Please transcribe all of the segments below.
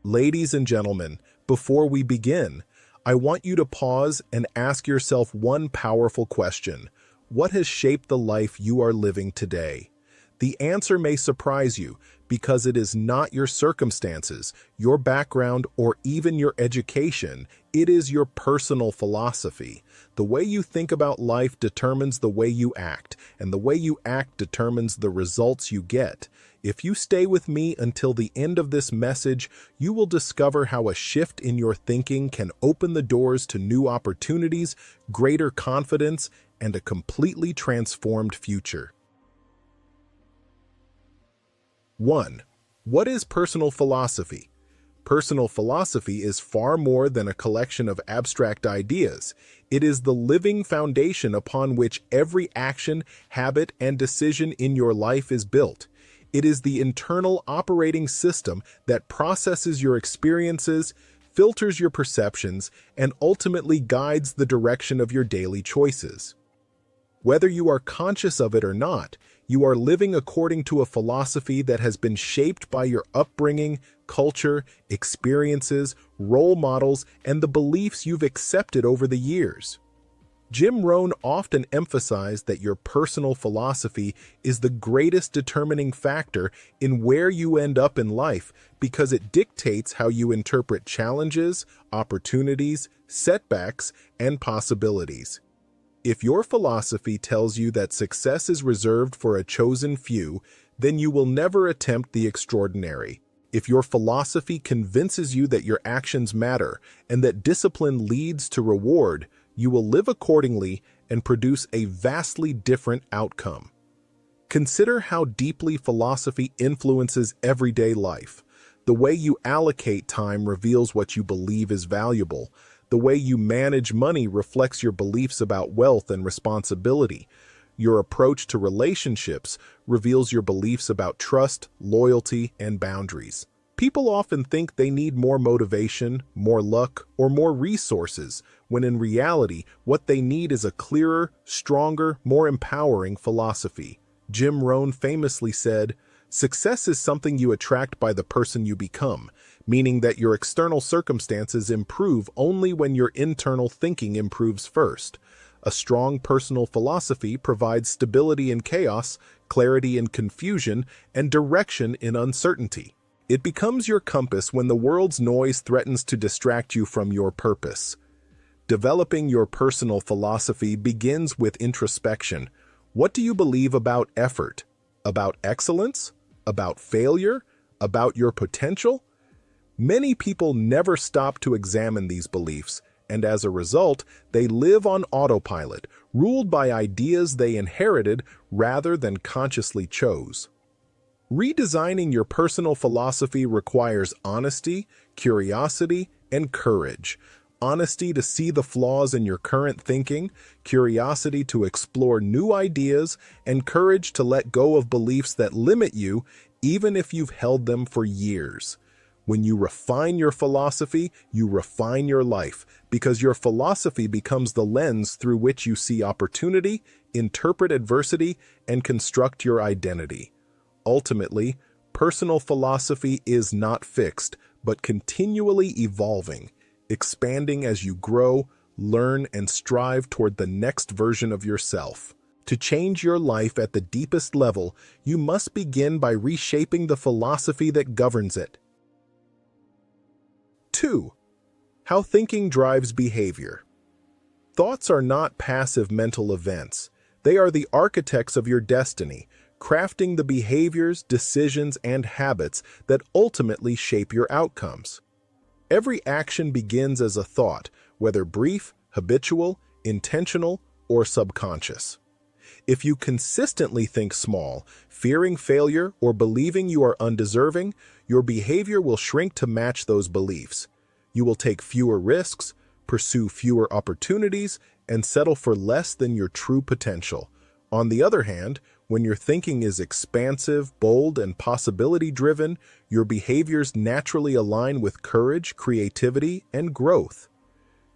Ladies and gentlemen, before we begin, I want you to pause and ask yourself one powerful question. What has shaped the life you are living today? The answer may surprise you because it is not your circumstances, your background, or even your education. It is your personal philosophy. The way you think about life determines the way you act, and the way you act determines the results you get. If you stay with me until the end of this message, you will discover how a shift in your thinking can open the doors to new opportunities, greater confidence, and a completely transformed future. 1. What is personal philosophy? Personal philosophy is far more than a collection of abstract ideas. It is the living foundation upon which every action, habit, and decision in your life is built. It is the internal operating system that processes your experiences, filters your perceptions, and ultimately guides the direction of your daily choices. Whether you are conscious of it or not, you are living according to a philosophy that has been shaped by your upbringing, culture, experiences, role models, and the beliefs you've accepted over the years. Jim Rohn often emphasized that your personal philosophy is the greatest determining factor in where you end up in life because it dictates how you interpret challenges, opportunities, setbacks, and possibilities. If your philosophy tells you that success is reserved for a chosen few, then you will never attempt the extraordinary. If your philosophy convinces you that your actions matter and that discipline leads to reward, you will live accordingly and produce a vastly different outcome. Consider how deeply philosophy influences everyday life. The way you allocate time reveals what you believe is valuable. The way you manage money reflects your beliefs about wealth and responsibility. Your approach to relationships reveals your beliefs about trust, loyalty, and boundaries. People often think they need more motivation, more luck, or more resources, when in reality, what they need is a clearer, stronger, more empowering philosophy. Jim Rohn famously said, "Success is something you attract by the person you become," meaning that your external circumstances improve only when your internal thinking improves first. A strong personal philosophy provides stability in chaos, clarity in confusion, and direction in uncertainty. It becomes your compass when the world's noise threatens to distract you from your purpose. Developing your personal philosophy begins with introspection. What do you believe about effort? About excellence? About failure? About your potential? Many people never stop to examine these beliefs, and as a result, they live on autopilot, ruled by ideas they inherited rather than consciously chose. Redesigning your personal philosophy requires honesty, curiosity, and courage. Honesty to see the flaws in your current thinking, curiosity to explore new ideas, and courage to let go of beliefs that limit you, even if you've held them for years. When you refine your philosophy, you refine your life, because your philosophy becomes the lens through which you see opportunity, interpret adversity, and construct your identity. Ultimately, personal philosophy is not fixed, but continually evolving, expanding as you grow, learn, and strive toward the next version of yourself. To change your life at the deepest level, you must begin by reshaping the philosophy that governs it. 2. How thinking drives behavior. Thoughts are not passive mental events. They are the architects of your destiny, crafting the behaviors, decisions, and habits that ultimately shape your outcomes. Every action begins as a thought, whether brief, habitual, intentional, or subconscious. If you consistently think small, fearing failure, or believing you are undeserving, your behavior will shrink to match those beliefs. You will take fewer risks, pursue fewer opportunities, and settle for less than your true potential. On the other hand, when your thinking is expansive, bold, and possibility-driven, your behaviors naturally align with courage, creativity, and growth.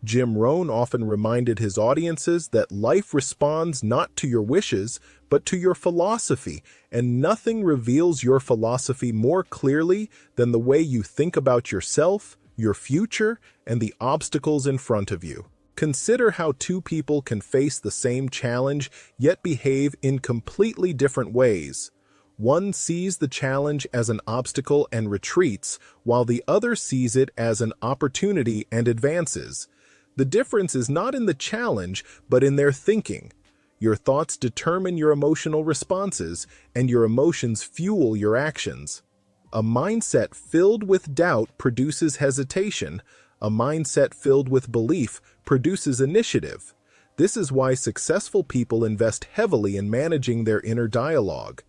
Jim Rohn often reminded his audiences that life responds not to your wishes, but to your philosophy, and nothing reveals your philosophy more clearly than the way you think about yourself, your future, and the obstacles in front of you. Consider how two people can face the same challenge yet behave in completely different ways. One sees the challenge as an obstacle and retreats, while the other sees it as an opportunity and advances. The difference is not in the challenge, but in their thinking. Your thoughts determine your emotional responses, and your emotions fuel your actions. A mindset filled with doubt produces hesitation. A mindset filled with belief produces initiative. This is why successful people invest heavily in managing their inner dialogue.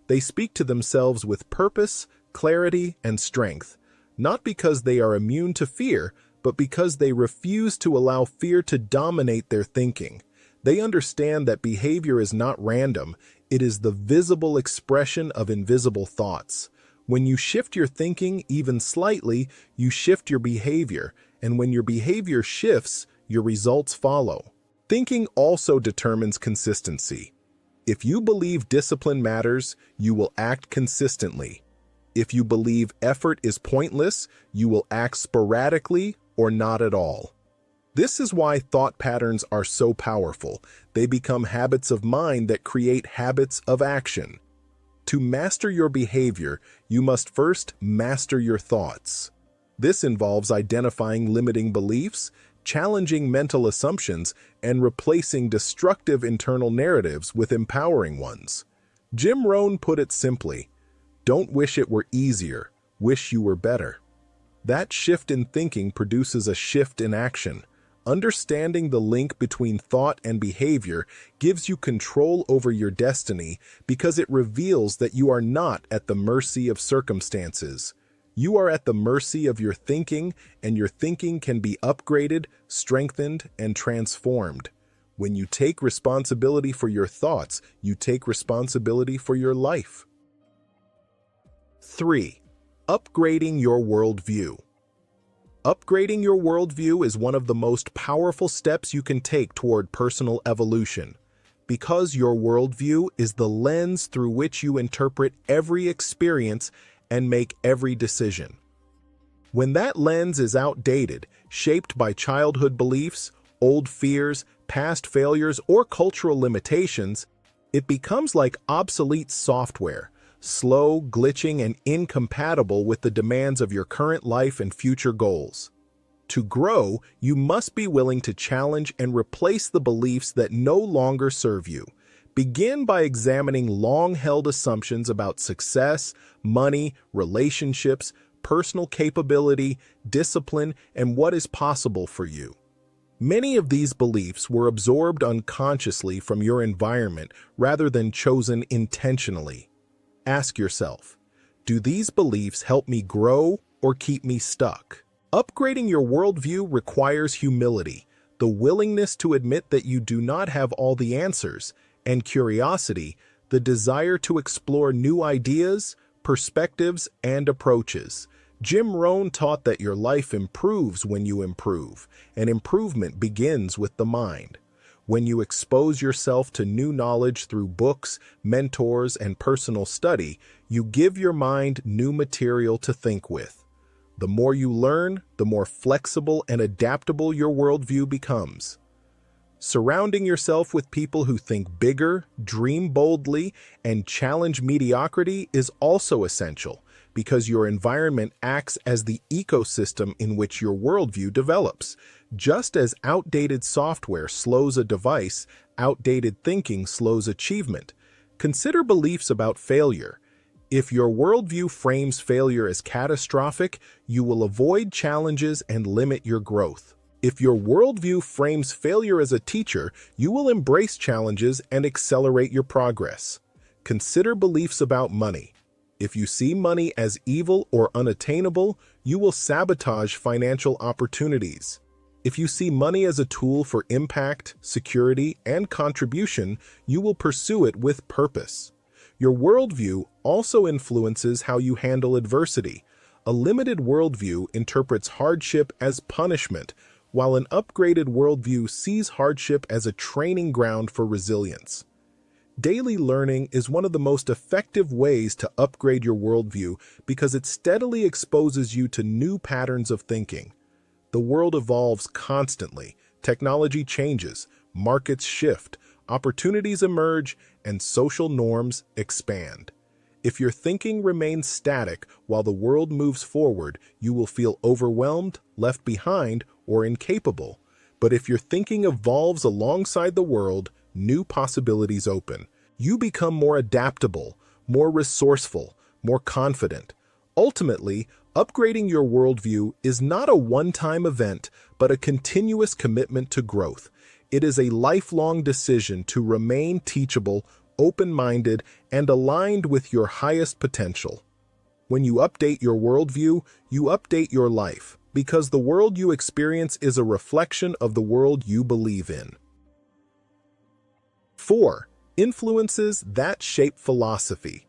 They speak to themselves with purpose, clarity, and strength, not because they are immune to fear, but because they refuse to allow fear to dominate their thinking. They understand that behavior is not random, it is the visible expression of invisible thoughts. When you shift your thinking even slightly, you shift your behavior, and when your behavior shifts, your results follow. Thinking also determines consistency. If you believe discipline matters, you will act consistently. If you believe effort is pointless, you will act sporadically or not at all. This is why thought patterns are so powerful. They become habits of mind that create habits of action. To master your behavior, you must first master your thoughts. This involves identifying limiting beliefs, challenging mental assumptions, and replacing destructive internal narratives with empowering ones. Jim Rohn put it simply, "Don't wish it were easier, wish you were better." That shift in thinking produces a shift in action. Understanding the link between thought and behavior gives you control over your destiny because it reveals that you are not at the mercy of circumstances. You are at the mercy of your thinking, and your thinking can be upgraded, strengthened, and transformed. When you take responsibility for your thoughts, you take responsibility for your life. 3. Upgrading your worldview. Upgrading your worldview is one of the most powerful steps you can take toward personal evolution, because your worldview is the lens through which you interpret every experience and make every decision. When that lens is outdated, shaped by childhood beliefs, old fears, past failures, or cultural limitations, it becomes like obsolete software, slow, glitching, and incompatible with the demands of your current life and future goals. To grow, you must be willing to challenge and replace the beliefs that no longer serve you. Begin by examining long-held assumptions about success, money, relationships, personal capability, discipline, and what is possible for you. Many of these beliefs were absorbed unconsciously from your environment rather than chosen intentionally. Ask yourself, do these beliefs help me grow or keep me stuck? Upgrading your worldview requires humility, the willingness to admit that you do not have all the answers, and curiosity, the desire to explore new ideas, perspectives, and approaches. Jim Rohn taught that your life improves when you improve, and improvement begins with the mind. When you expose yourself to new knowledge through books, mentors, and personal study, you give your mind new material to think with. The more you learn, the more flexible and adaptable your worldview becomes. Surrounding yourself with people who think bigger, dream boldly, and challenge mediocrity is also essential, because your environment acts as the ecosystem in which your worldview develops. Just as outdated software slows a device, outdated thinking slows achievement. Consider beliefs about failure. If your worldview frames failure as catastrophic, you will avoid challenges and limit your growth. If your worldview frames failure as a teacher, you will embrace challenges and accelerate your progress. Consider beliefs about money. If you see money as evil or unattainable, you will sabotage financial opportunities. If you see money as a tool for impact, security, and contribution, you will pursue it with purpose. Your worldview also influences how you handle adversity. A limited worldview interprets hardship as punishment, while an upgraded worldview sees hardship as a training ground for resilience. Daily learning is one of the most effective ways to upgrade your worldview because it steadily exposes you to new patterns of thinking. The world evolves constantly, technology changes, markets shift, opportunities emerge, and social norms expand. If your thinking remains static while the world moves forward, you will feel overwhelmed, left behind, or incapable. But if your thinking evolves alongside the world, new possibilities open. You become more adaptable, more resourceful, more confident. Ultimately, upgrading your worldview is not a one-time event, but a continuous commitment to growth. It is a lifelong decision to remain teachable, open-minded, and aligned with your highest potential. When you update your worldview, you update your life, because the world you experience is a reflection of the world you believe in. 4. Influences that shape philosophy.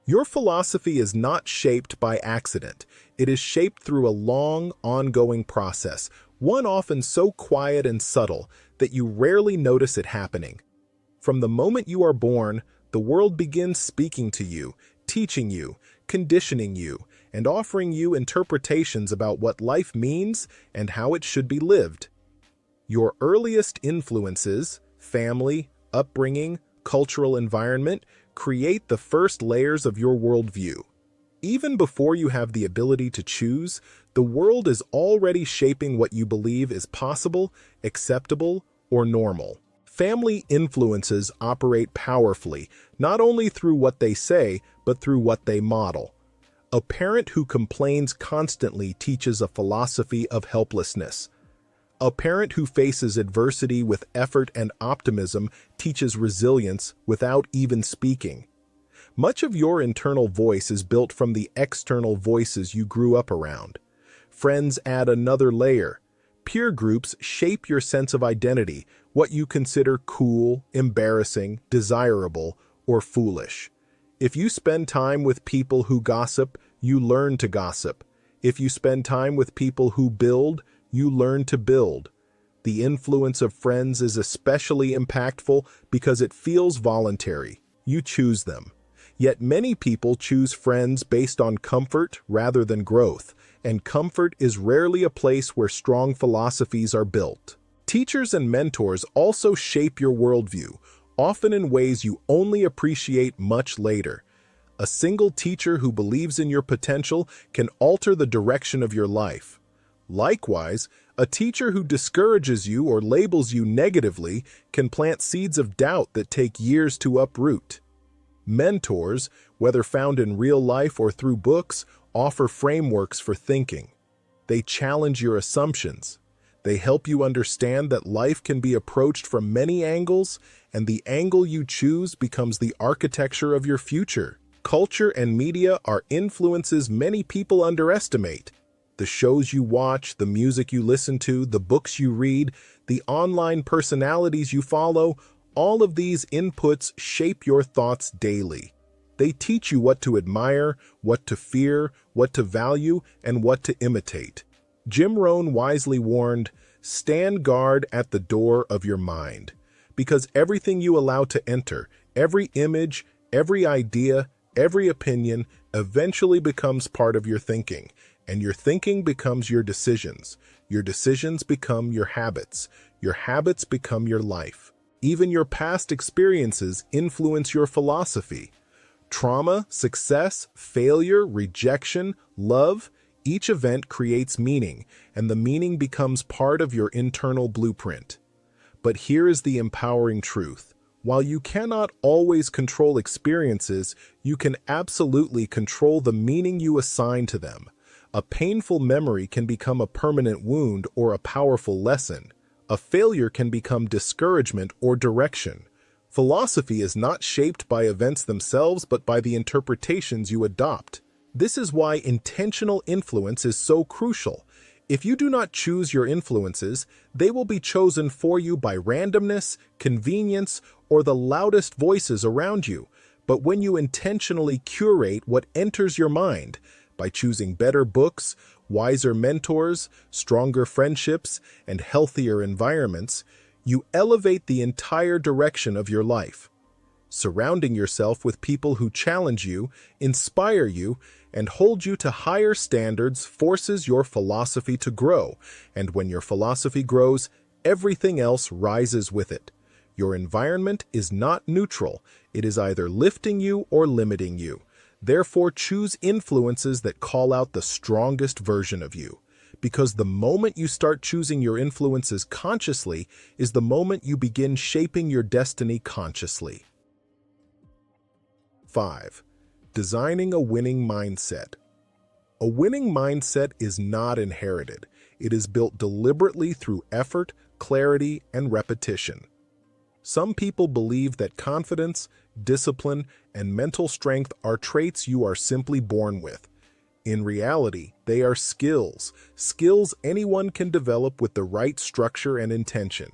Your philosophy is not shaped by accident. It is shaped through a long, ongoing process, one often so quiet and subtle that you rarely notice it happening. From the moment you are born, the world begins speaking to you, teaching you, conditioning you, and offering you interpretations about what life means and how it should be lived. Your earliest influences, family, upbringing, cultural environment, create the first layers of your worldview. Even before you have the ability to choose, the world is already shaping what you believe is possible, acceptable, or normal. Family influences operate powerfully, not only through what they say, but through what they model. A parent who complains constantly teaches a philosophy of helplessness. A parent who faces adversity with effort and optimism teaches resilience without even speaking. Much of your internal voice is built from the external voices you grew up around. Friends add another layer. Peer groups shape your sense of identity, what you consider cool, embarrassing, desirable, or foolish. If you spend time with people who gossip, you learn to gossip. If you spend time with people who build, you learn to build. The influence of friends is especially impactful because it feels voluntary. You choose them. Yet many people choose friends based on comfort rather than growth, and comfort is rarely a place where strong philosophies are built. Teachers and mentors also shape your worldview, often in ways you only appreciate much later. A single teacher who believes in your potential can alter the direction of your life. Likewise, a teacher who discourages you or labels you negatively can plant seeds of doubt that take years to uproot. Mentors, whether found in real life or through books, offer frameworks for thinking. They challenge your assumptions. They help you understand that life can be approached from many angles, and the angle you choose becomes the architecture of your future. Culture and media are influences many people underestimate. The shows you watch, the music you listen to, the books you read, the online personalities you follow, all of these inputs shape your thoughts daily. They teach you what to admire, what to fear, what to value, and what to imitate. Jim Rohn wisely warned, "Stand guard at the door of your mind," because everything you allow to enter, every image, every idea, every opinion, eventually becomes part of your thinking, and your thinking becomes your decisions become your habits become your life. Even your past experiences influence your philosophy. Trauma, success, failure, rejection, love, each event creates meaning, and the meaning becomes part of your internal blueprint. But here is the empowering truth. While you cannot always control experiences, you can absolutely control the meaning you assign to them. A painful memory can become a permanent wound or a powerful lesson. A failure can become discouragement or direction. Philosophy is not shaped by events themselves, but by the interpretations you adopt. This is why intentional influence is so crucial. If you do not choose your influences, they will be chosen for you by randomness, convenience, or the loudest voices around you. But when you intentionally curate what enters your mind, by choosing better books, wiser mentors, stronger friendships, and healthier environments, you elevate the entire direction of your life. Surrounding yourself with people who challenge you, inspire you, and hold you to higher standards forces your philosophy to grow, and when your philosophy grows, everything else rises with it. Your environment is not neutral. It is either lifting you or limiting you. Therefore, choose influences that call out the strongest version of you. Because the moment you start choosing your influences consciously is the moment you begin shaping your destiny consciously. 5. Designing a winning mindset. A winning mindset is not inherited. It is built deliberately through effort, clarity, and repetition. Some people believe that confidence, discipline, and mental strength are traits you are simply born with. In reality, they are skills anyone can develop with the right structure and intention.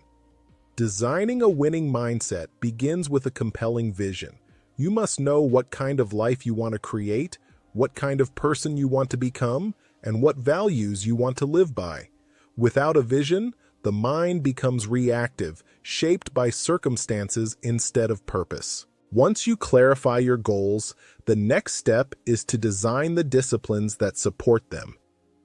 Designing a winning mindset begins with a compelling vision. You must know what kind of life you want to create, what kind of person you want to become, and what values you want to live by. Without a vision, the mind becomes reactive, shaped by circumstances instead of purpose. Once you clarify your goals, the next step is to design the disciplines that support them.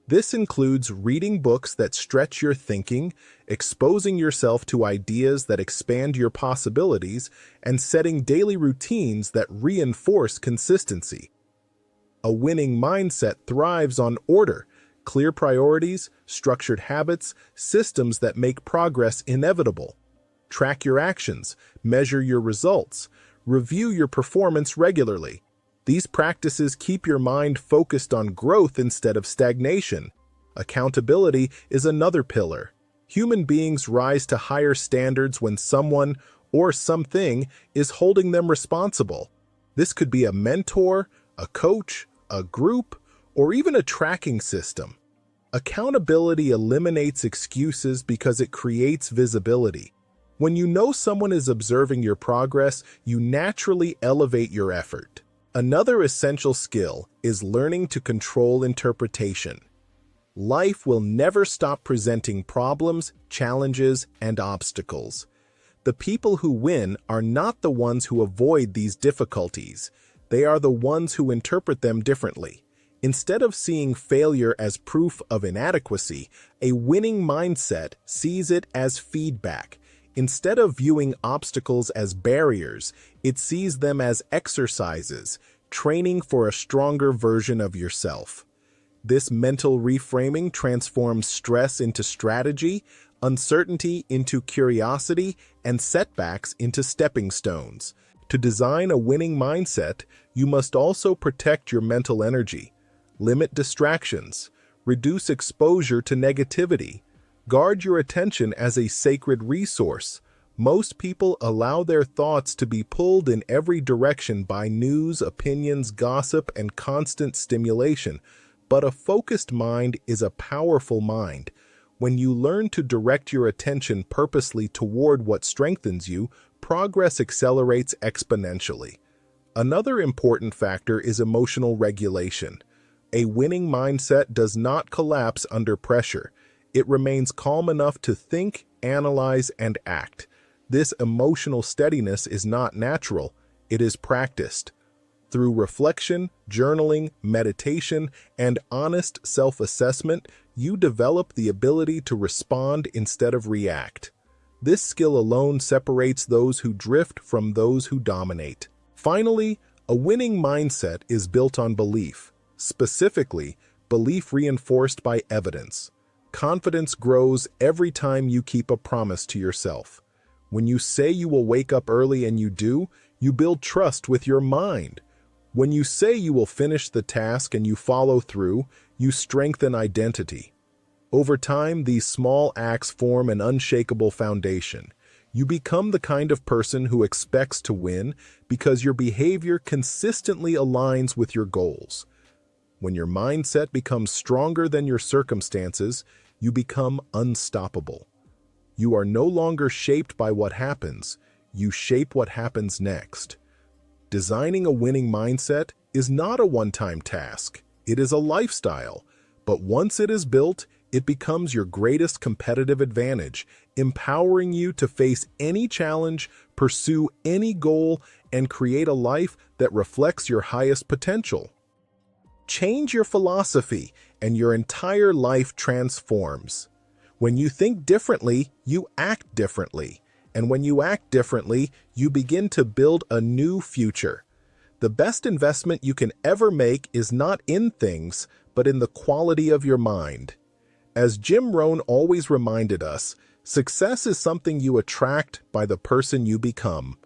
This includes reading books that stretch your thinking, exposing yourself to ideas that expand your possibilities, and setting daily routines that reinforce consistency. A winning mindset thrives on order, clear priorities, structured habits, systems that make progress inevitable. Track your actions, measure your results, review your performance regularly. These practices keep your mind focused on growth instead of stagnation. Accountability is another pillar. Human beings rise to higher standards when someone or something is holding them responsible. This could be a mentor, a coach, a group, or even a tracking system. Accountability eliminates excuses because it creates visibility. When you know someone is observing your progress, you naturally elevate your effort. Another essential skill is learning to control interpretation. Life will never stop presenting problems, challenges, and obstacles. The people who win are not the ones who avoid these difficulties. They are the ones who interpret them differently. Instead of seeing failure as proof of inadequacy, a winning mindset sees it as feedback. Instead of viewing obstacles as barriers, it sees them as exercises, training for a stronger version of yourself. This mental reframing transforms stress into strategy, uncertainty into curiosity, and setbacks into stepping stones. To design a winning mindset, you must also protect your mental energy. Limit distractions. Reduce exposure to negativity. Guard your attention as a sacred resource. Most people allow their thoughts to be pulled in every direction by news, opinions, gossip, and constant stimulation. But a focused mind is a powerful mind. When you learn to direct your attention purposely toward what strengthens you, progress accelerates exponentially. Another important factor is emotional regulation. A winning mindset does not collapse under pressure. It remains calm enough to think, analyze, and act. This emotional steadiness is not natural, it is practiced. Through reflection, journaling, meditation, and honest self-assessment, you develop the ability to respond instead of react. This skill alone separates those who drift from those who dominate. Finally, a winning mindset is built on belief. Specifically, belief reinforced by evidence. Confidence grows every time you keep a promise to yourself. When you say you will wake up early and you do, you build trust with your mind. When you say you will finish the task and you follow through, you strengthen identity. Over time, these small acts form an unshakable foundation. You become the kind of person who expects to win because your behavior consistently aligns with your goals. When your mindset becomes stronger than your circumstances, you become unstoppable. You are no longer shaped by what happens, you shape what happens next. Designing a winning mindset is not a one-time task, it is a lifestyle. But once it is built, it becomes your greatest competitive advantage, empowering you to face any challenge, pursue any goal, and create a life that reflects your highest potential. Change your philosophy, and your entire life transforms. When you think differently, you act differently. And when you act differently, you begin to build a new future. The best investment you can ever make is not in things, but in the quality of your mind. As Jim Rohn always reminded us, success is something you attract by the person you become.